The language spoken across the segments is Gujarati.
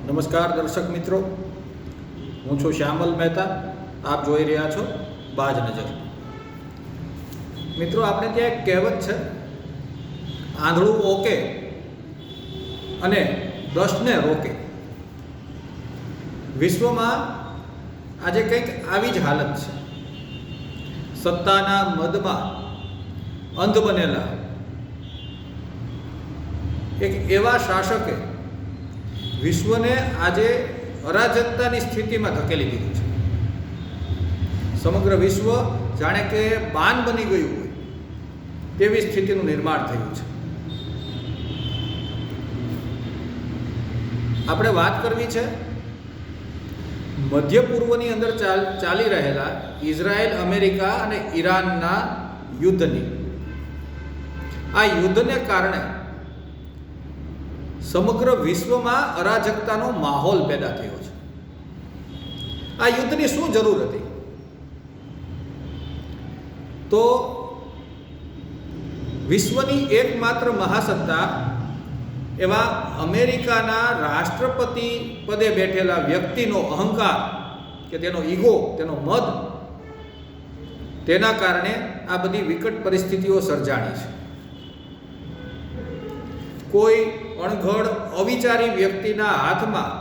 નમસ્કાર દર્શક મિત્રો, હું છું શ્યામલ મહેતા. આપ જોઈ રહ્યા છો બાજ નજર. મિત્રો, આપણે ત્યાં એક કહેવત છે, આંધળું ઓકે અને 10ને રોકે. વિશ્વમાં આજે કંઈક આવી જ હાલત છે. સત્તાના મદમાં અંધ બનેલા એક એવા શાસકે વિશ્વને આજે અરાજકતાની સ્થિતિમાં ધકેલી દીધું છે. સમગ્ર વિશ્વ જાણે કે બાન બની ગયું હોય તેવી સ્થિતિનું નિર્માણ થયું છે. આપણે વાત કરવી છે મધ્ય પૂર્વની અંદર ચાલી રહેલા ઇઝરાયલ, અમેરિકા અને ઈરાનના યુદ્ધની. આ યુદ્ધને કારણે સમગ્ર વિશ્વમાં અરાજકતાનો માહોલ પેદા થયો છે. આ યુદ્ધની શું જરૂર હતી? તો વિશ્વની એકમાત્ર મહાસત્તા એવા અમેરિકાના રાષ્ટ્રપતિ પદે બેઠેલા વ્યક્તિનો અહંકાર કે તેનો ઈગો, તેનો મદ, તેના કારણે આ બધી વિકટ પરિસ્થિતિઓ સર્જાણી છે. કોઈ અણઘડ અવિચારી વ્યક્તિના હાથમાં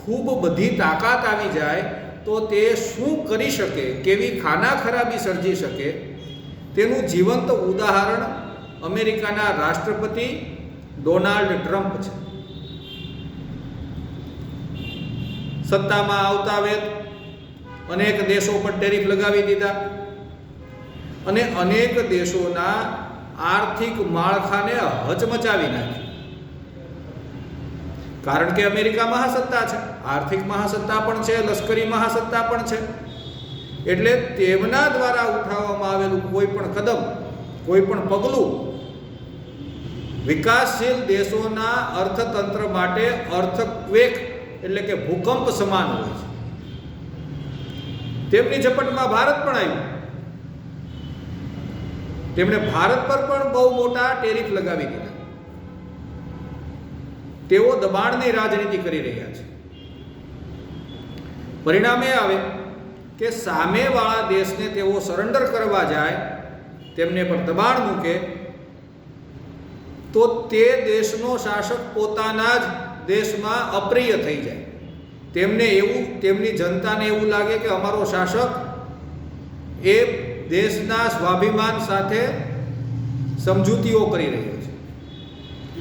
ખૂબ બધી તાકાત આવી જાય તો તે શું કરી શકે, કેવી ખાના ખરાબી સર્જી શકે, તેનું જીવંત ઉદાહરણ અમેરિકાના રાષ્ટ્રપતિ ડોનાલ્ડ ટ્રમ્પ છે. સત્તામાં આવતા વેત અનેક દેશો પર ટેરિફ લગાવી દીધા અને અનેક દેશોના આર્થિક માળખાને હચમચાવી નાખી. કારણ કે અમેરિકા મહાસત્તા છે, આર્થિક મહાસત્તા પણ છે, લશ્કરી મહાસત્તા પણ છે. એટલે તેમના દ્વારા ઉઠાવવામાં આવેલું કોઈ પણ કદમ, કોઈ પણ પગલું વિકાસશીલ દેશોના અર્થતંત્ર માટે અર્થક્વેક એટલે કે ભૂકંપ સમાન હોય છે. તેમની ઝપટમાં ભારત પણ આવ્યું. તેમણે ભારત પર પણ બહુ મોટા ટેરિફ લગાવી દીધા. તેઓ દબાણની રાજનીતિ કરી રહ્યા છે. પરિણામે આવે કે સામેવાળા દેશને તેઓ સરેન્ડર કરવા જાય, તેમને પર દબાણ મૂકે તો તે દેશનો શાસક પોતાના જ દેશમાં અપ્રિય થઈ જાય. તેમની જનતાને એવું લાગે કે અમારો શાસક એ દેશના સ્વાભિમાન સાથે સમજૂતીઓ કરી રહ્યો છે.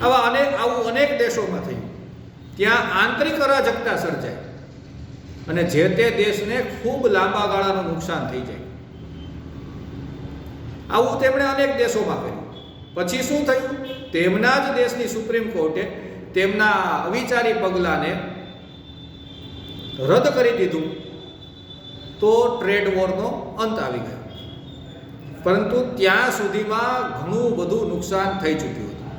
આવું અનેક દેશોમાં થયું. ત્યાં આંતરિક અરાજકતા સર્જાય અને જે તે દેશને ખૂબ લાંબા ગાળાનું નુકસાન થઈ જાય. આવું તેમણે અનેક દેશોમાં કર્યું. પછી શું થયું? તેમના જ દેશની સુપ્રીમ કોર્ટે તેમના અવિચારી પગલાંને રદ કરી દીધું તો ટ્રેડ વોરનો અંત આવી ગયો. પરંતુ ત્યાં સુધીમાં ઘણું બધું નુકસાન થઈ ચૂક્યું હતું.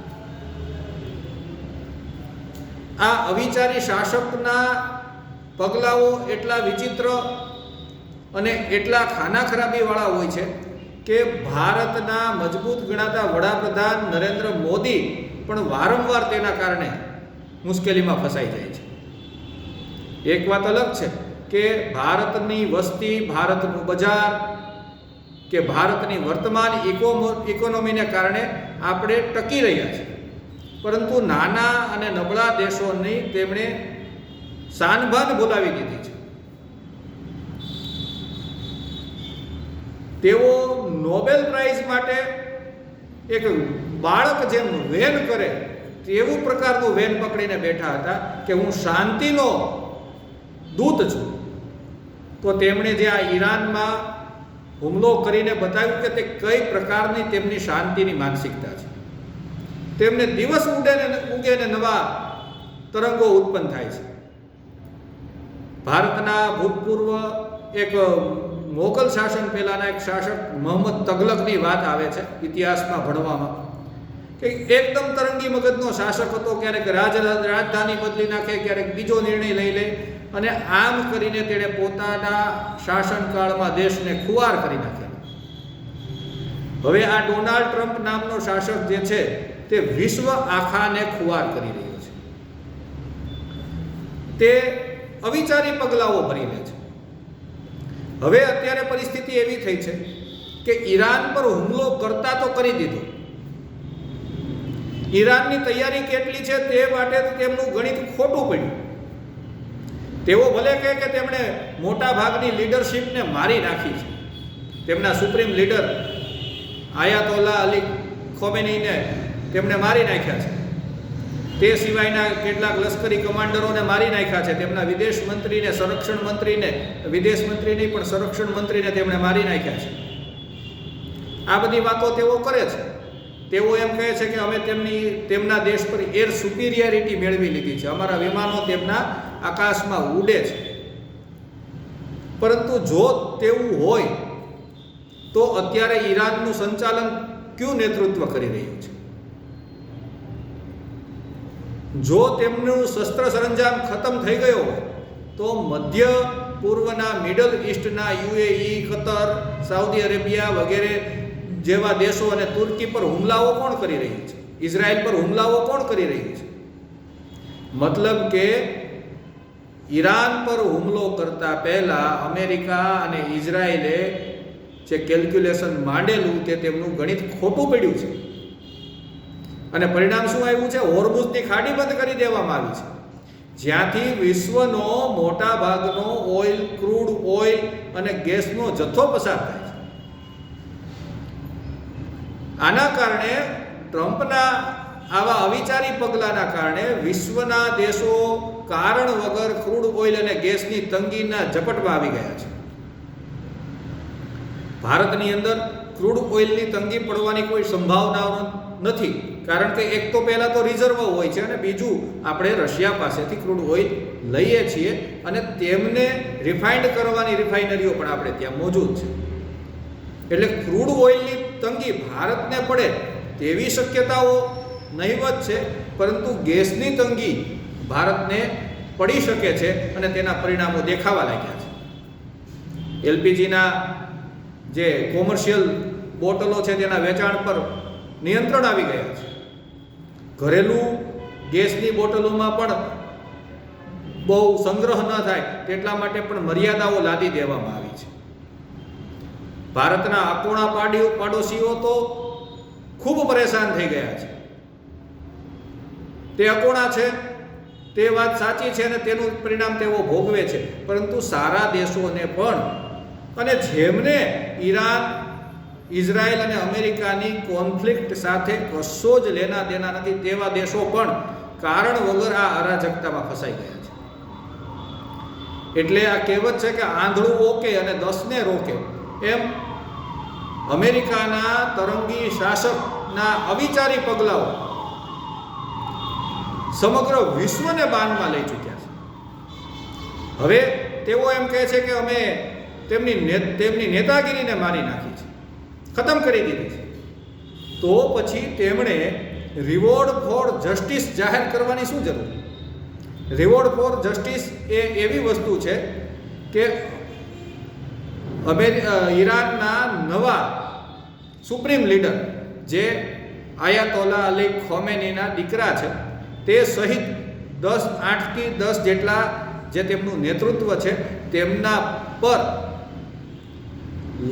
આ અવિચારી શાસકના પગલાઓ એટલા વિચિત્ર અને એટલા ખાના ખરાબીવાળા હોય છે કે ભારતના મજબૂત ગણાતા વડાપ્રધાન નરેન્દ્ર મોદી પણ વારંવાર તેના કારણે મુશ્કેલીમાં ફસાઈ જાય છે. એક વાત અલગ છે કે ભારતની વસ્તી, ભારતનું બજાર કે ભારતની વર્તમાન ઇકોનોમીને કારણે આપણે ટકી રહ્યા છીએ. પરંતુ નાના અને નબળા દેશોની તેમણે શાનભાન બોલાવી દીધી છે. તેઓ નોબેલ પ્રાઇઝ માટે એક બાળક જેમ વેન કરે તેવું પ્રકારનું વેન પકડીને બેઠા હતા કે હું શાંતિનો દૂત છું. તો તેમણે જે આ ઈરાનમાં હુમલો કરીને બતાવ્યું કે તે કઈ પ્રકારની તેમની શાંતિની માનસિકતા છે. તેમને દિવસ ઉગે ને નવા તરંગો ઉત્પન્ન થાય છે. ભારતના ભૂતપૂર્વ એક મોગલ શાસન પહેલાના એક શાસક મોહમ્મદ તગલકની વાત આવે છે ઇતિહાસમાં ભણવામાં કે એકદમ તરંગી મગજનો શાસક હતો. ક્યારેક રાજધાની બદલી નાખે, ક્યારેક બીજો નિર્ણય લઈ લે અને આમ કરીને તેણે પોતાના શાસનકાળમાં દેશને ખુવાર કરી નાખેલો. હવે આ ડોનાલ્ડ ટ્રમ્પ નામનો શાસક જે છે તે વિશ્વ આખાને ખુવાર કરી રહ્યો છે. તે અવિચારી પગલાઓ ભરી લે છે. હવે અત્યારે પરિસ્થિતિ એવી થઈ છે કે ઈરાન પર હુમલો કરતા તો કરી દીધો. ઈરાનની તૈયારી કેટલી છે તે માટે તેમનું ગણિત ખોટું પડ્યું. તેઓ ભલે કહે કે તેમણે મોટા ભાગની લીડરશિપને મારી નાખી છે. તેમના સુપ્રીમ લીડર આયાતોલ્લા અલી ખોમેનીને તેમણે મારી નાખ્યા છે. તે સિવાયના કેટલાક લશ્કરી કમાન્ડરોને મારી નાખ્યા છે. તેમના વિદેશ મંત્રીને, સંરક્ષણ મંત્રીને, વિદેશ મંત્રી નહીં પણ સંરક્ષણ મંત્રીને તેમણે મારી નાખ્યા છે. આ બધી વાતો તેઓ કરે છે. તેઓ એમ કહે છે કે અમે તેમના દેશ પર એર સુપિરિયરિટી મેળવી લીધી છે, અમારા વિમાનો તેમના આકાશમાં ઉડે છે. પરંતુ જો તેવું હોય તો અત્યારે ઈરાનનું સંચાલન કયું નેતૃત્વ કરી રહ્યું છે? જો તેમનું શસ્ત્ર સરંજામ ખતમ થઈ ગયો હોય તો મધ્ય પૂર્વના, મિડલ ઈસ્ટના યુએઈ, કતર, સાઉદી અરેબિયા વગેરે જેવા દેશો અને તુર્કી પર હુમલાઓ કોણ કરી રહ્યું છે? ઇઝરાયલ પર હુમલાઓ કોણ કરી રહ્યું છે? મતલબ કે ઈરાન પર હુમલો કરતા પહેલા અમેરિકા અને ઇઝરાયલે જે કેલ્ક્યુલેશન માંડેલું તે તેમનું ગણિત ખોટું પડ્યું છે. અને પરિણામ શું આવ્યું છે? હોર્મુઝની ખાડી બંધ કરી દેવામાં આવી છે, જ્યાંથી વિશ્વનો મોટા ભાગનો ઓઇલ, ક્રૂડ ઓઇલ અને ગેસનો જથ્થો પસાર થાય છે. આના કારણે ટ્રમ્પના આવા અવિચારી પગલાંના કારણે વિશ્વના દેશો કારણ વગર ક્રૂડ ઓઇલ અને ગેસની તંગીના ઝપટમાં આવી ગયા છે. ભારતની અંદર ક્રૂડ ઓઇલની તંગી પડવાની કોઈ સંભાવના નથી, કારણ કે એક તો પહેલાં તો રિઝર્વ હોય છે અને બીજું આપણે રશિયા પાસેથી ક્રૂડ ઓઇલ લઈએ છીએ અને તેમને રિફાઇન્ડ કરવાની રિફાઇનરીઓ પણ આપણે ત્યાં મોજૂદ છે. એટલે ક્રૂડ ઓઇલની તંગી ભારતને પડે તેવી શક્યતાઓ નહીવત છે, પરંતુ ગેસની તંગી ભારતને પડી શકે છે અને તેના પરિણામો દેખાવા લાગ્યા છે. એલપીજીના જે કોમર્શિયલ બોટલો છે તેના વેચાણ પર નિયંત્રણ આવી ગયા છે. ઘરેલું ગેસની બોટલોમાં પણ બહુ સંગ્રહ ન થાય તેટલા માટે પણ મર્યાદાઓ લાદી દેવામાં આવી છે. ભારતના અકોણા પાડોશીઓ તો ખૂબ પરેશાન થઈ ગયા છે. તે અકોણા છે તે વાત સાચી છે અને તેનું પરિણામ તેઓ ભોગવે છે, પરંતુ સારા દેશોને પણ અને જેમને ઈરાન, ઇઝરાયલ અને અમેરિકાની કોન્ફ્લિક્ટ સાથે કશો જ લેના દેના નથી તેવા દેશો પણ કારણ વગર આ અરાજકતામાં ફસાઈ ગયા છે. એટલે આ કહેવત છે કે આંધળું ઓકે અને 10ને રોકે, એમ અમેરિકાના તરંગી શાસકના અવિચારી પગલાઓ સમગ્ર વિશ્વને બાનમાં લઈ ચૂક્યા છે. હવે તેઓ એમ કહે છે કે અમે તેમની નેતાગીરીને મારી નાખી છે, ખતમ કરી દીધી છે. તો પછી તેમણે રિવોર્ડ ફોર જસ્ટિસ જાહેર કરવાની શું જરૂર? રિવોર્ડ ફોર જસ્ટિસ એ એવી વસ્તુ છે કે ઈરાનના નવા સુપ્રીમ લીડર જે આયાતોલ્લા અલી ખોમેનીના દીકરા છે તે સહિત 8થી 10 જેટલા જે તેમનું નેતૃત્વ છે તેમના પર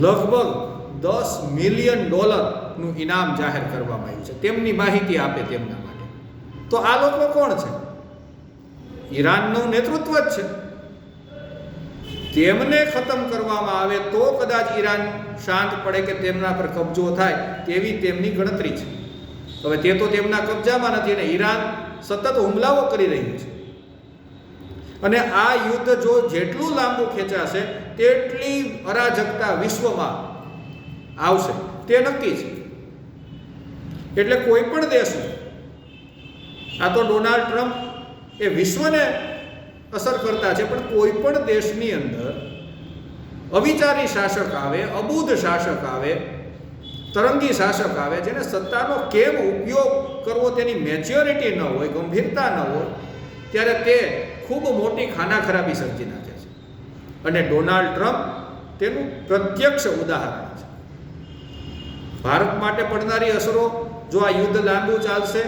લગભગ $10 મિલિયન નું ઇનામ જાહેર કરવામાં આવ્યું છે. તેમની માહિતી આપે તેમના માટે. તો આ લોકો કોણ છે? ઈરાનનું નેતૃત્વ જ છે. તેમને ખતમ કરવામાં આવે તો કદાચ ઈરાન શાંત પડે કે તેમના પર કબજો થાય તેવી તેમની ગણતરી છે. હવે તે તો તેમના કબજામાં નથી અને ઈરાન સતત હુમલાઓ કરી રહ્યું છે. અને આ યુદ્ધ જો જેટલું લાંબુ ખેંચાશે તેટલી અરાજકતા વિશ્વમાં આવશે તે નક્કી છે. એટલે કોઈ પણ દેશ, આ તો ડોનાલ્ડ ટ્રમ્પ એ વિશ્વને અસર કરતા છે, પણ કોઈ પણ દેશની અંદર અવિચારી શાસક આવે, અબૂધ શાસક આવે, તરંગી શાસક આવે, જેને સત્તાનો કેમ ઉપયોગ કરવો તેની મેચ્યોરિટી ન હોય, ગંભીરતા ન હોય, ત્યારે તે ખૂબ મોટી ખાના ખરાબી સર્જી નાખે છે. અને ડોનાલ્ડ ટ્રમ્પ તેનું પ્રત્યક્ષ ઉદાહરણ છે. ભારત માટે પડનારી અસરો, જો આ યુદ્ધ લાંબુ ચાલશે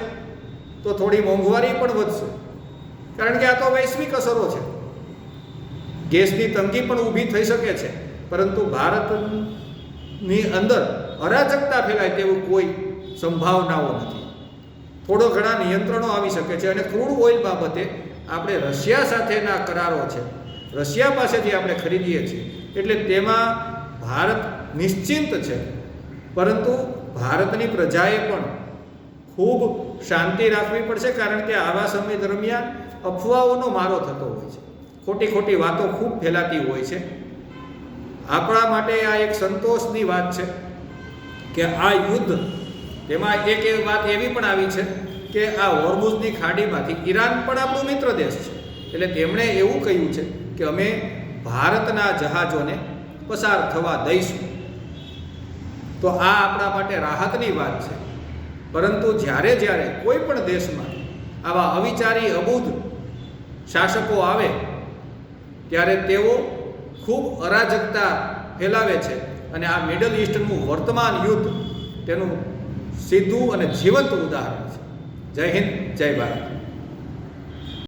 તો થોડી મોંઘવારી પણ વધશે, કારણ કે આ તો વૈશ્વિક અસરો છે. ગેસની તંગી પણ ઊભી થઈ શકે છે, પરંતુ ભારતની અંદર અરાજકતા ફેલાય તેવું કોઈ સંભાવનાઓ નથી. થોડો ઘણા નિયંત્રણો આવી શકે છે. અને ક્રૂડ ઓઇલ બાબતે આપણે રશિયા સાથેના કરારો છે, રશિયા પાસેથી આપણે ખરીદીએ છીએ, એટલે તેમાં ભારત નિશ્ચિંત છે. પરંતુ ભારતની પ્રજાએ પણ ખૂબ શાંતિ રાખવી પડશે, કારણ કે આવા સમય દરમિયાન અફવાઓનો મારો થતો હોય છે, ખોટી ખોટી વાતો ખૂબ ફેલાતી હોય છે. આપણા માટે આ એક સંતોષની વાત છે કે આ યુદ્ધ, તેમાં એક વાત એવી પણ આવી છે કે આ હોર્મુઝની ખાડીમાંથી ઈરાન પણ આપણો મિત્ર દેશ છે, એટલે તેમણે એવું કહ્યું છે કે અમે ભારતના જહાજોને પસાર થવા દઈશું. તો આ આપણા માટે રાહતની વાત છે. પરંતુ જ્યારે કોઈ પણ દેશમાં આવા અવિચારી અબૂધ શાસકો આવે ત્યારે તેઓ ખૂબ અરાજકતા ફેલાવે છે. અને આ મિડલ ઇસ્ટનું વર્તમાન યુદ્ધ તેનું સીધું અને જીવંત ઉદાહરણ છે. જય હિન્દ, જય ભારત.